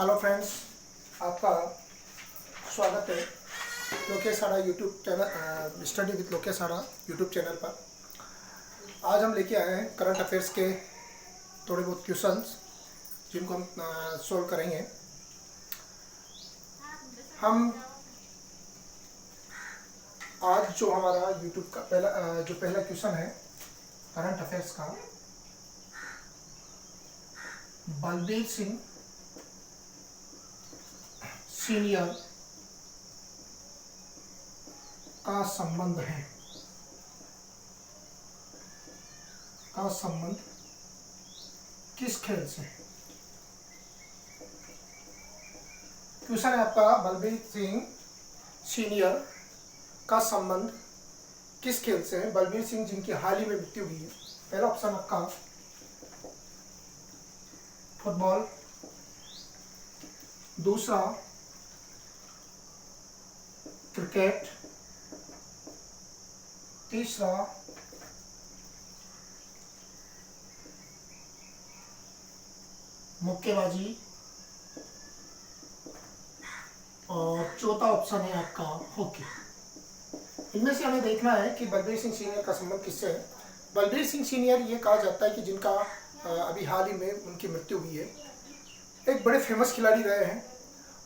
Hello friends, आपका स्वागत है लोकेश आड़ा YouTube channel study with Lokesh आड़ा यूट्यूब चैनल पर। आज हम लेके आए हैं करंट अफेयर्स के थोड़े बहुत क्वेश्चंस जिनको हम सॉल्व करेंगे। हम आज जो हमारा यूट्यूब का पहला क्वेश्चन है करंट अफेयर्स का, बलबीर सिंह सीनियर का संबंध किस खेल से है? क्वेश्चन है आपका, बलबीर सिंह सीनियर का संबंध किस खेल से है? बलबीर सिंह जिनकी हाल ही में मृत्यु हुई है। पहला ऑप्शन आपका फुटबॉल, दूसरा क्रिकेट, तीसरा मुक्केबाजी और चौथा ऑप्शन है आपका हॉकी। इनमें से हमें देखना है कि बलबीर सिंह सीनियर का संबंध किससे है। बलबीर सिंह सीनियर ये कहा जाता है कि जिनका अभी हाल ही में उनकी मृत्यु हुई है, एक बड़े फेमस खिलाड़ी रहे हैं।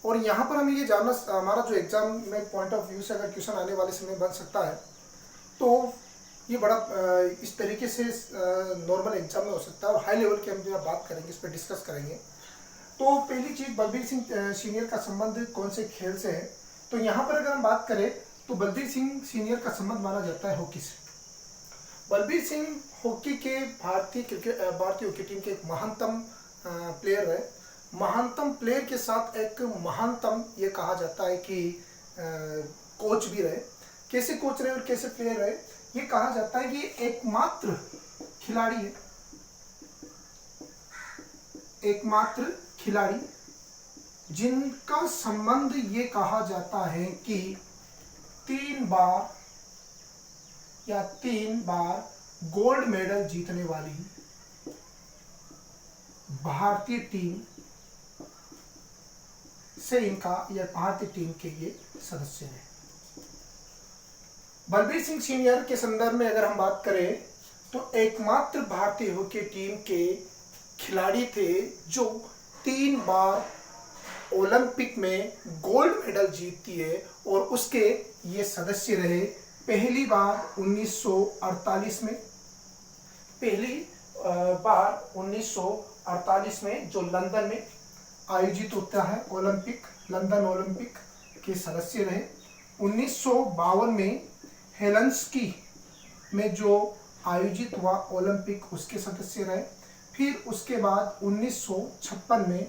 और यहाँ पर हमें ये जानना, हमारा जो एग्जाम में पॉइंट ऑफ व्यू से अगर क्वेश्चन आने वाले समय बन सकता है तो ये बड़ा इस तरीके से नॉर्मल एग्जाम में हो सकता है और हाई लेवल की हम जो बात करेंगे, इस पर डिस्कस करेंगे। तो पहली चीज़, बलबीर सिंह सीनियर का संबंध कौन से खेल से है? तो यहाँ पर अगर हम बात करें तो बलबीर सिंह सीनियर का संबंध माना जाता है हॉकी से। बलबीर सिंह हॉकी के भारतीय हॉकी टीम के एक महानतम प्लेयर है। महानतम प्लेयर के साथ एक महानतम ये कहा जाता है कि कोच भी रहे। कैसे कोच रहे और कैसे प्लेयर रहे, ये कहा जाता है कि एकमात्र खिलाड़ी जिनका संबंध ये कहा जाता है कि तीन बार गोल्ड मेडल जीतने वाली भारतीय टीम से भारतीय टीम के ये सदस्य हैं। बलबीर सिंह सीनियर के संदर्भ में अगर हम बात करें तो एकमात्र भारतीय हॉकी टीम के खिलाड़ी थे जो 3 बार ओलंपिक में गोल्ड मेडल जीतती है और उसके ये सदस्य रहे। पहली बार 1948 में जो लंदन में आयोजित होता है लंदन ओलंपिक के सदस्य रहे। 1952 में हेलसिंकी में जो आयोजित हुआ ओलंपिक, उसके सदस्य रहे। फिर उसके बाद 1956 में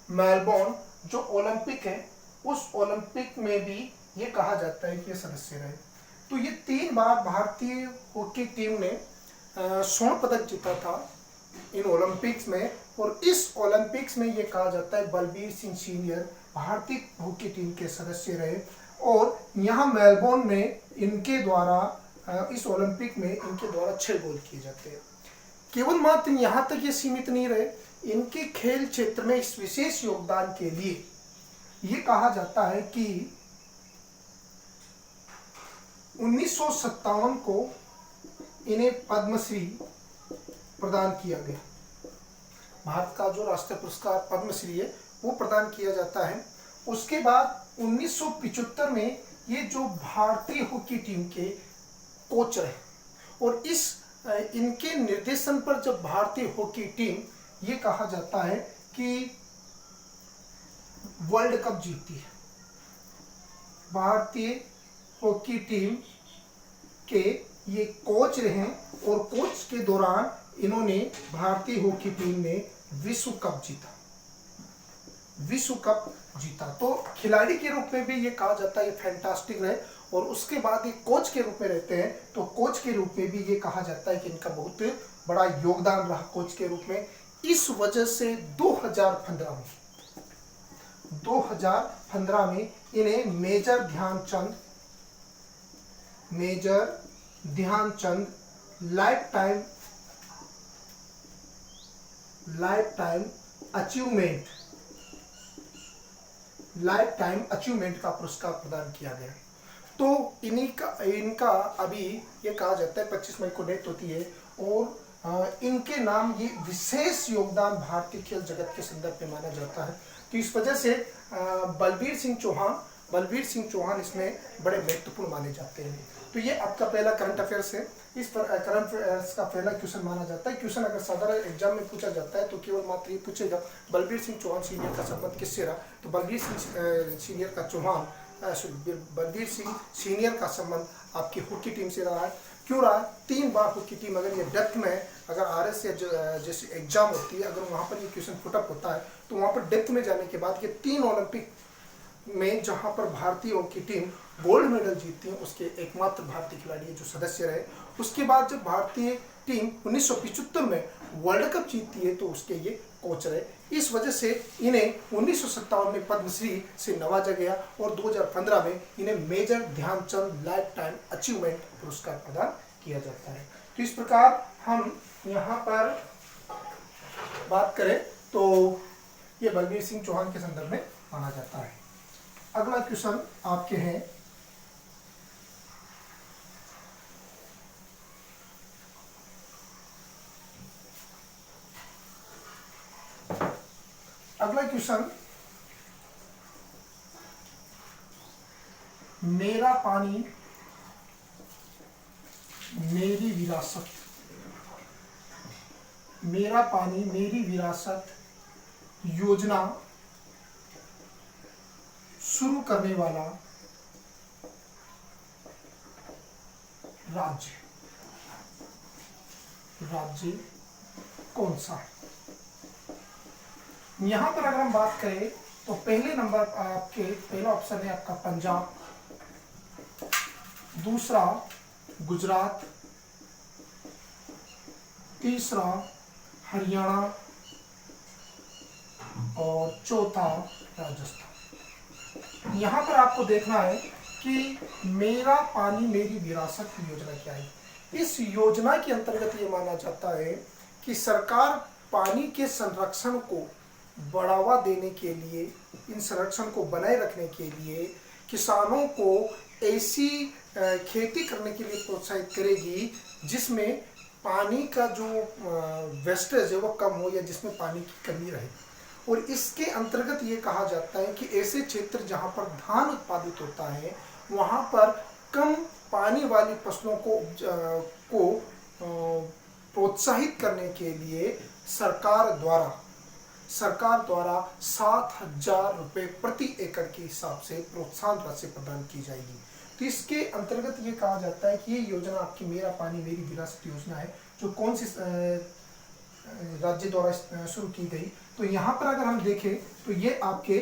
मेलबोर्न जो ओलंपिक है, उस ओलंपिक में भी ये कहा जाता है कि ये सदस्य रहे। तो ये 3 बार भारतीय हॉकी टीम ने स्वर्ण पदक जीता था इन ओलंपिक्स में। और इस ओलंपिक्स में ये कहा जाता है बलबीर सिंह सीनियर भारतीय हॉकी टीम के सदस्य रहे। और यहाँ मेलबोर्न में इनके द्वारा इस ओलंपिक में इनके द्वारा 6 गोल किए जाते हैं। केवल मात्र यहाँ तक ये सीमित नहीं रहे, इनके खेल क्षेत्र में इस विशेष योगदान के लिए ये कहा जाता है कि 1957 को इन्हें पद्मश्री प्रदान किया गया। भारत का जो राष्ट्रीय पुरस्कार पद्मश्री है वो प्रदान किया जाता है। उसके बाद 1975 में ये जो भारतीय हॉकी टीम के कोच रहे और इनके निर्देशन पर जब भारतीय हॉकी टीम, ये कहा जाता है कि वर्ल्ड कप जीतती है, भारतीय हॉकी टीम के ये कोच रहे और कोच के दौरान इन्होंने भारतीय हॉकी टीम ने विश्व कप जीता। तो खिलाड़ी के रूप में भी ये कहा जाता है फैंटास्टिक रहे। और उसके बाद ये कोच के रूप में रहते हैं, तो कोच के रूप में भी ये कहा जाता है कि इनका बहुत बड़ा योगदान रहा कोच के रूप में। इस वजह से 2015 में इन्हें major Dhyan Chand lifetime lifetime achievement का पुरस्कार प्रदान किया गया। तो इनका अभी ये कहा जाता है 25 मई को डेथ होती है, और इनके नाम ये विशेष योगदान भारतीय खेल जगत के संदर्भ में माना जाता है। तो इस वजह से बलबीर सिंह चौहान इसमें बड़े महत्वपूर्ण माने जाते हैं। तो ये आपका पहला करंट अफेयर्स है। इस पर करंट अफेयर्स का पहला क्वेश्चन माना जाता है। क्वेश्चन अगर साधारण एग्जाम में पूछा जाता है तो केवल मात्र ये पूछेगा बलबीर सिंह चौहान सीनियर का संबंध किससे रहा। तो बलबीर सिंह सीनियर का संबंध आपकी हॉकी टीम से रहा है। क्यों रहा है? 3 बार हॉकी टीम, अगर ये डेप्थ में अगर आरएस या जैसे एग्जाम होती है, अगर वहाँ पर ये क्वेश्चन पुटअप होता है तो वहाँ पर डेप्थ में जाने के बाद ये 3 ओलंपिक में जहाँ पर भारतीय हॉकी टीम गोल्ड मेडल जीतती है, उसके एकमात्र भारतीय खिलाड़ी जो सदस्य रहे। उसके बाद जब भारतीय टीम 1975 में वर्ल्ड कप जीतती है तो उसके ये कोच रहे। इस वजह से इन्हें 1957 में पद्मश्री से नवाजा गया और 2015 में इन्हें major Dhyan Chand lifetime achievement पुरस्कार प्रदान किया जाता है। तो इस प्रकार हम यहाँ पर बात करें तो ये बलबीर सिंह चौहान के संदर्भ में माना जाता है। अगला क्वेश्चन आपके हैं, अगला क्वेश्चन, मेरा पानी मेरी विरासत, मेरा पानी मेरी विरासत योजना शुरू करने वाला राज्य कौन सा है? यहां पर अगर हम बात करें तो पहले नंबर आपके पहला ऑप्शन है आपका पंजाब, दूसरा गुजरात, तीसरा हरियाणा और चौथा राजस्थान। यहाँ पर आपको देखना है कि मेरा पानी मेरी विरासत की योजना क्या है। इस योजना के अंतर्गत ये माना जाता है कि सरकार पानी के संरक्षण को बढ़ावा देने के लिए, इन संरक्षण को बनाए रखने के लिए किसानों को ऐसी खेती करने के लिए प्रोत्साहित करेगी जिसमें पानी का जो वेस्टेज है वो कम हो या जिसमें पानी की कमी रहे। और इसके अंतर्गत ये कहा जाता है कि ऐसे क्षेत्र जहाँ पर धान उत्पादित होता है वहाँ पर कम पानी वाली फसलों को प्रोत्साहित करने के लिए सरकार द्वारा 7,000 रुपये प्रति एकड़ के हिसाब से प्रोत्साहन राशि प्रदान की जाएगी। तो इसके अंतर्गत ये कहा जाता है कि ये योजना आपकी मेरा पानी मेरी विरासत योजना है, जो कौन सी राज्य द्वारा शुरू की गई। तो यहाँ पर अगर हम देखें तो ये आपके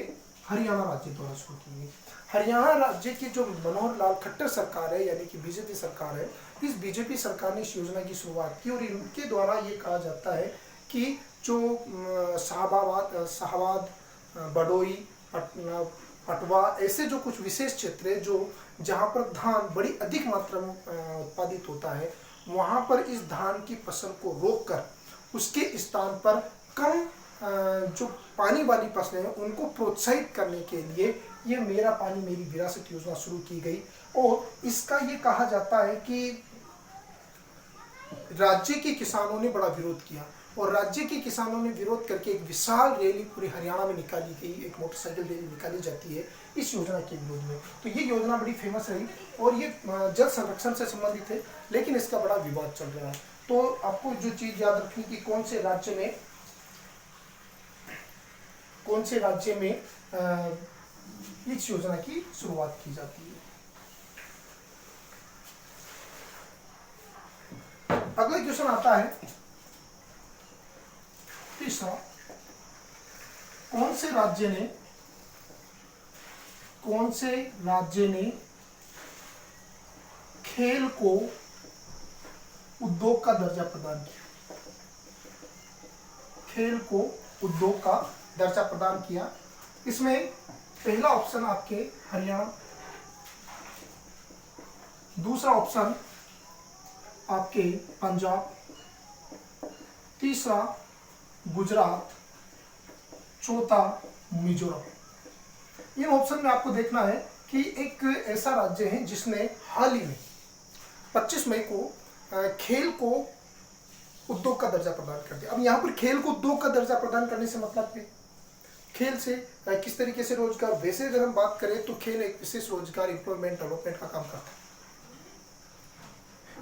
हरियाणा राज्य द्वारा शुरू की गई। हरियाणा राज्य की जो मनोहर लाल खट्टर सरकार है, यानी कि बीजेपी सरकार है, इस बीजेपी सरकार ने इस योजना की शुरुआत की और इनके द्वारा ये कहा जाता है कि जो शाहबाद, बडोई, पटवा ऐसे जो कुछ विशेष क्षेत्र है जो जहाँ पर धान बड़ी अधिक मात्रा में उत्पादित होता है, वहाँ पर इस धान की फसल को रोककर उसके स्थान पर कम जो पानी वाली फसलें हैं उनको प्रोत्साहित करने के लिए ये मेरा पानी मेरी विरासत योजना शुरू की गई। और इसका ये कहा जाता है कि राज्य के किसानों ने बड़ा विरोध किया और राज्य के किसानों ने विरोध करके एक विशाल रैली पूरे हरियाणा में निकाली गई, एक मोटरसाइकिल रैली निकाली जाती है इस योजना के विरोध में। तो ये योजना बड़ी फेमस रही और ये जल संरक्षण से संबंधित है, लेकिन इसका बड़ा विवाद चल रहा है। तो आपको जो चीज याद रखनी कि कौन से राज्य में इस योजना की शुरुआत की जाती है। अगला क्वेश्चन आता है तीसरा, कौन से राज्य ने खेल को उद्योग का दर्जा प्रदान किया? खेल को उद्योग का दर्जा प्रदान किया। इसमें पहला ऑप्शन आपके हरियाणा, दूसरा ऑप्शन आपके पंजाब, तीसरा गुजरात, चौथा मिजोरम। इन ऑप्शन में आपको देखना है कि एक ऐसा राज्य है जिसने हाल ही में 25 मई को खेल को उद्योग का दर्जा प्रदान कर दिया। अब यहाँ पर खेल को उद्योग का दर्जा प्रदान करने से मतलब है खेल से किस तरीके से रोजगार, वैसे अगर हम बात करें तो खेल एक विशेष रोजगार एम्प्लॉयमेंट डेवलपमेंट का काम करता है।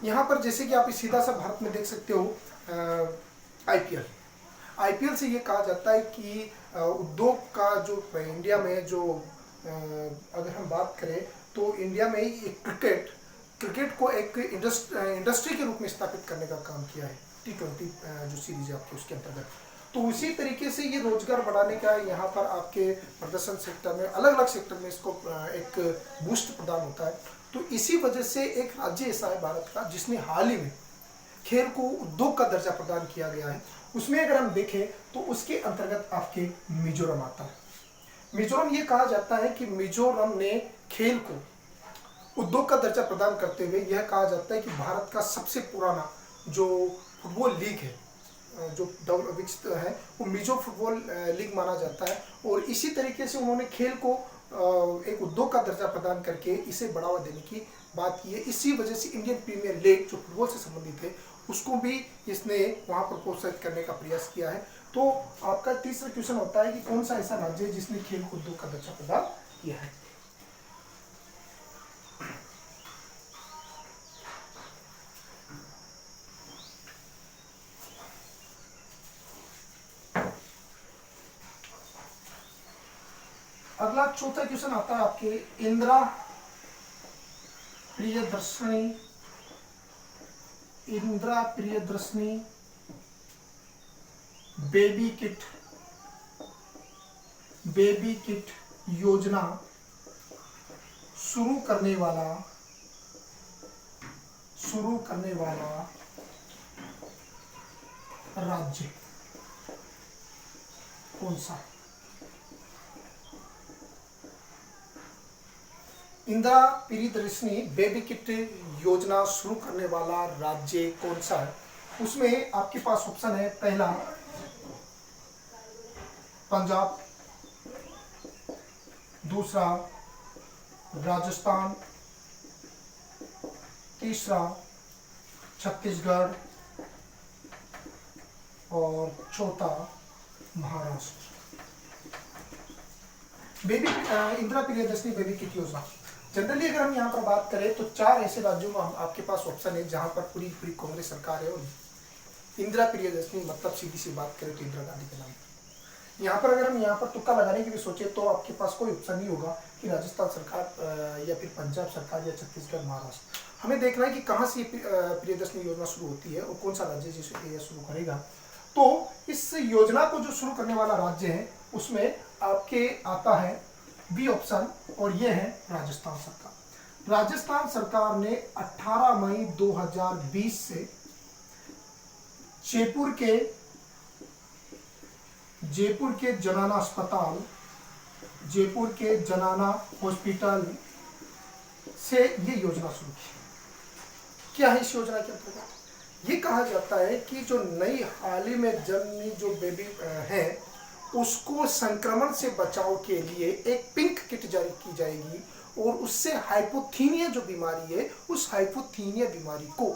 यहाँ पर जैसे कि आप सीधा सा भारत में देख सकते हो आईपीएल से ये कहा जाता है कि उद्योग का जो इंडिया में जो अगर हम बात करें तो इंडिया में ही क्रिकेट को एक इंडस्ट्री के रूप में स्थापित करने का काम किया है। T20 जो सीरीज है आपके उसके अंतर्गत, तो उसी तरीके से ये रोजगार बढ़ाने का यहाँ पर आपके प्रदर्शन सेक्टर में अलग अलग सेक्टर में इसको एक बूस्ट प्रदान होता है। तो इसी वजह से एक राज्य ऐसा है भारत का जिसने हाल ही में खेल को उद्योग का दर्जा प्रदान किया गया है। उसमें अगर हम देखें तो उसके अंतर्गत आपके मिजोरम आता है। मिजोरम ये कहा जाता है कि मिजोरम ने खेल को उद्योग का दर्जा प्रदान करते हुए यह कहा जाता है कि भारत का सबसे पुराना जो फुटबॉल लीग है जो विकसित है वो मिजो फुटबॉल लीग माना जाता है। और इसी तरीके से उन्होंने खेल को एक उद्योग का दर्जा प्रदान करके इसे बढ़ावा देने की बात की है। इसी वजह से इंडियन प्रीमियर लीग जो फुटबॉल से संबंधित है उसको भी इसने वहाँ पर प्रोत्साहित करने का प्रयास किया है। तो आपका तीसरा क्वेश्चन होता है कि कौन सा ऐसा राज्य है जिसने खेल को उद्योग का दर्जा प्रदान किया है। अगला चौथा क्वेश्चन आता है आपके इंदिरा प्रियदर्शनी बेबी किट योजना शुरू करने वाला राज्य कौन सा? इंदिरा प्रियदर्शनी बेबी किट योजना शुरू करने वाला राज्य कौन सा है? उसमें आपके पास ऑप्शन है, पहला पंजाब, दूसरा राजस्थान, तीसरा छत्तीसगढ़ और चौथा महाराष्ट्र। इंदिरा प्रियदर्शनी बेबी किट योजना जनरली अगर हम यहाँ पर बात करें तो 4 ऐसे राज्यों में आपके पास ऑप्शन है जहां पर पूरी कांग्रेस सरकार है। और इंदिरा प्रियदर्शनी मतलब सीधी सी बात करें तो इंदिरा गांधी के नाम। यहाँ पर अगर हम यहाँ पर तुक्का लगाने की भी सोचे तो आपके पास कोई ऑप्शन नहीं होगा कि राजस्थान सरकार या फिर पंजाब सरकार या छत्तीसगढ़, महाराष्ट्र। हमें देखना है कि कहाँ से प्रियदर्शनी योजना शुरू होती है और कौन सा राज्य जिसे ये शुरू करेगा। तो इस योजना को जो शुरू करने वाला राज्य है उसमें आपके आता है बी ऑप्शन, और ये है राजस्थान सरकार। राजस्थान सरकार ने 18 मई 2020 से जयपुर के जनाना अस्पताल, जयपुर के जनाना हॉस्पिटल से ये योजना शुरू की। क्या है इस योजना के अंतर्गत? ये कहा जाता है कि जो नई हाल ही में जन्मी जो बेबी है उसको संक्रमण से बचाव के लिए एक पिंक किट जारी की जाएगी और उससे हाइपोथीनिया जो बीमारी है उस हाइपोथीनिया बीमारी को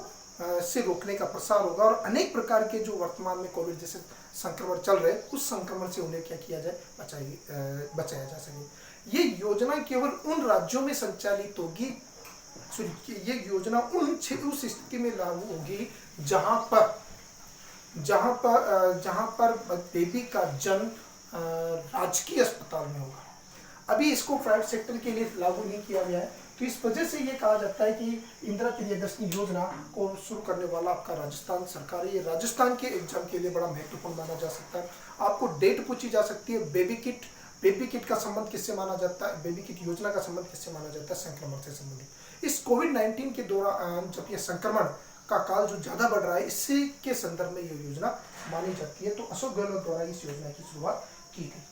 से रोकने का प्रसार होगा और अनेक प्रकार के जो वर्तमान में कोविड जैसे संक्रमण चल रहे उस संक्रमण से उन्हें क्या किया जाए, बचाया जा सके। ये योजना केवल उन राज्यों में संचालित होगी, ये योजना उस स्थिति में लागू होगी जहां पर बेबी का जन्म राजकीय अस्पताल में होगा। अभी इसको प्राइवेट सेक्टर के लिए लागू नहीं किया गया है। तो इस वजह से ये कहा जाता है कि इंदिरा प्रियदर्शनी योजना को शुरू करने वाला आपका राजस्थान सरकार है। ये राजस्थान के एग्जाम के लिए बड़ा महत्वपूर्ण माना जा सकता है। आपको डेट पूछी जा सकती है। बेबी किट का संबंध किससे माना जाता है? बेबी किट योजना का संबंध किससे माना जाता है? संक्रमण से संबंधित। इस कोविड-19 के दौरान जब ये संक्रमण का काल जो ज्यादा बढ़ रहा है इसी के संदर्भ में ये योजना मानी जाती है। तो अशोक गहलोत द्वारा इस योजना की शुरुआत की गई।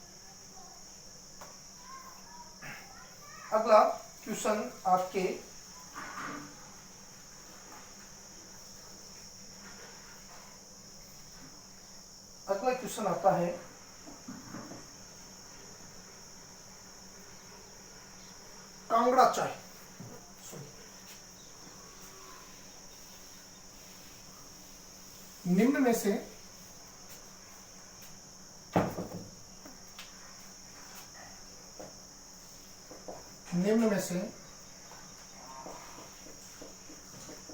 अगला क्वेश्चन आपके अगला क्वेश्चन आता है कांगड़ा चाय। निम्न में से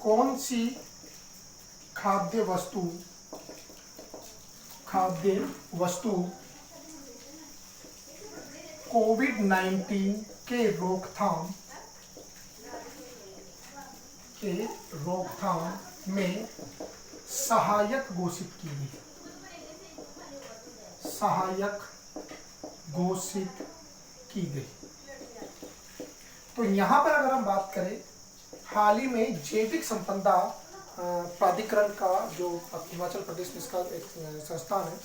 कौन सी खाद्य वस्तु कोविड-19 के रोकथाम में सहायक घोषित की गई। तो यहाँ पर अगर हम बात करें, हाल ही में जैविक संपदा प्राधिकरण का जो हिमाचल प्रदेश में इसका एक संस्थान है,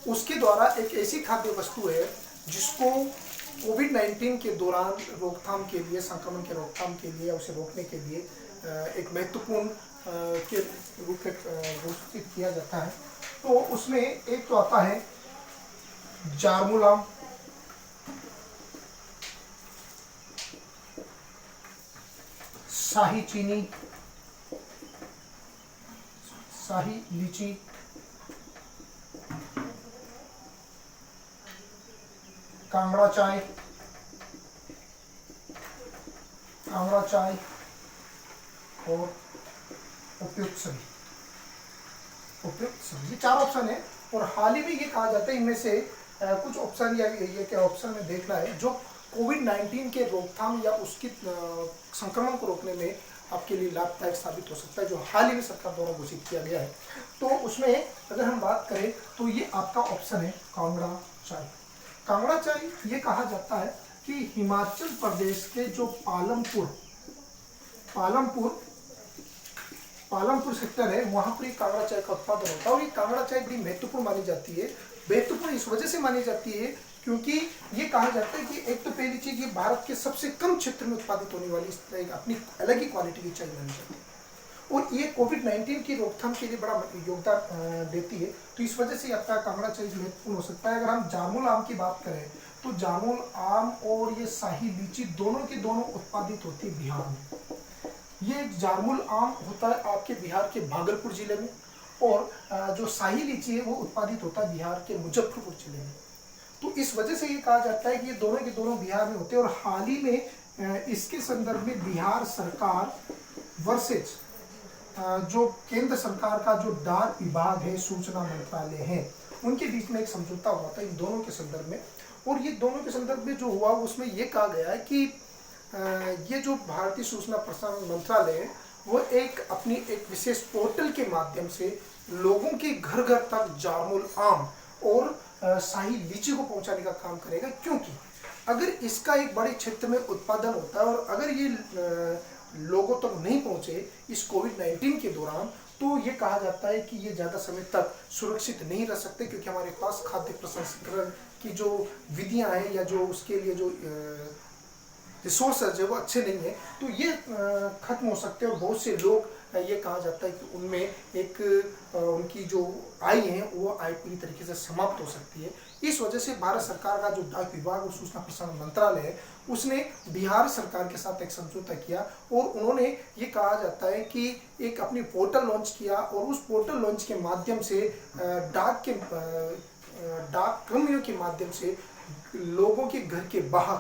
उसके द्वारा एक ऐसी खाद्य वस्तु है जिसको कोविड-19 के दौरान रोकथाम के लिए, संक्रमण के रोकथाम के लिए, उसे रोकने के लिए एक महत्वपूर्ण के रूप में घोषित किया जाता है। तो उसमें एक तो आता है जार्मुल आम, शाही चीनी, शाही लीची, कांगड़ा चाय और उपयुक्त सभी। ये 4 ऑप्शन है और हाल ही में ये कहा जाता है इनमें से कुछ ऑप्शन या ये क्या ऑप्शन में देखना है जो कोविड-19 के रोकथाम या उसकी संक्रमण को रोकने में आपके लिए लाभदायक साबित हो सकता है, जो हाल ही में सरकार द्वारा घोषित किया गया है। तो उसमें अगर हम बात करें तो ये आपका ऑप्शन है कांगड़ा चाय। कांगड़ा चाय ये कहा जाता है कि हिमाचल प्रदेश के जो पालमपुर सेक्टर है, वहां पर कांगड़ा चाय का उत्पादन होता है। और ये कांगड़ा चाय बड़ी महत्वपूर्ण मानी जाती है। महत्वपूर्ण इस वजह से मानी जाती है क्योंकि ये कहा जाता है कि एक तो पहली चीज, ये भारत के सबसे कम क्षेत्र में उत्पादित होने वाली अपनी अलग ही क्वालिटी की चाय मानी जाती है और ये कोविड-19 की रोकथाम के लिए बड़ा योगदान देती है। तो इस वजह से आपका कांगड़ा चाय महत्वपूर्ण हो सकता है। अगर हम जामुल आम की बात करें तो जामुल आम और ये शाही लीची दोनों की दोनों उत्पादित होती है बिहार में। ये जामुल आम होता है आपके बिहार के भागलपुर जिले में और जो शाही लीची है वो उत्पादित होता है बिहार के मुजफ्फरपुर जिले में। तो इस वजह से ये कहा जाता है कि ये दोनों के दोनों बिहार में होते हैं। और हाल ही में इसके संदर्भ में बिहार सरकार वर्सेज जो केंद्र सरकार का जो डाक विभाग है, सूचना मंत्रालय है, उनके बीच में एक समझौता हुआ था इन दोनों के संदर्भ में। और ये दोनों के संदर्भ में जो हुआ उसमें ये कहा गया है कि ये जो भारतीय सूचना प्रसारण मंत्रालय है वो अपनी एक विशेष पोर्टल के माध्यम से लोगों के घर घर तक जामुल आम और शाही लीची को पहुंचाने का काम करेगा। क्योंकि अगर इसका एक बड़े क्षेत्र में उत्पादन होता है और अगर ये लोगों तक नहीं पहुंचे इस कोविड-19 के दौरान, तो ये कहा जाता है कि ये ज़्यादा समय तक सुरक्षित नहीं रह सकते क्योंकि हमारे पास खाद्य प्रसंस्करण की जो विधियां हैं या जो उसके लिए जो रिसोर्सेज है वो अच्छे नहीं है, तो ये खत्म हो सकते हैं। और बहुत से लोग ये कहा जाता है कि उनमें एक उनकी जो आय है वो आय पूरी तरीके से समाप्त हो सकती है। इस वजह से भारत सरकार का जो डाक विभाग और सूचना प्रसारण मंत्रालय है उसने बिहार सरकार के साथ एक समझौता किया और उन्होंने ये कहा जाता है कि एक अपनी पोर्टल लॉन्च किया और उस पोर्टल लॉन्च के माध्यम से डाक कर्मियों के माध्यम से लोगों के घर के बाहर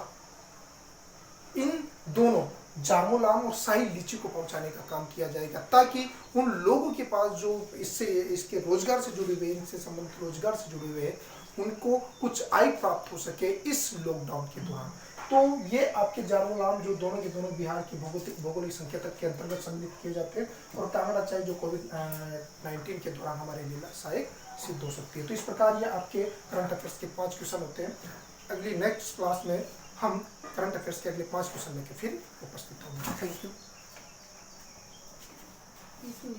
इन दोनों जामुल आम और शाही लीची को पहुंचाने का काम किया जाएगा ताकि उन लोगों के पास जो इसके रोजगार से जुड़े हुए, इनसे संबंधित रोजगार से जुड़े हुए हैं, उनको कुछ आय प्राप्त हो सके इस लॉकडाउन के दौरान। तो ये आपके जामुल आम जो दोनों के दोनों बिहार की भौगोलिक संकेतक के अंतर्गत सम्मिलित किए जाते हैं और कांगड़ा चाय जो कोविड-19 के दौरान हमारे लिए सहायक सिद्ध हो सकती है। तो इस प्रकार ये आपके करंट अफेयर्स के 5 क्वेश्चन होते हैं। अगली नेक्स्ट क्लास में हम करंट अफेयर्स के अगले 5 क्वेश्चन लेकर फिर उपस्थित होंगे। Thank you.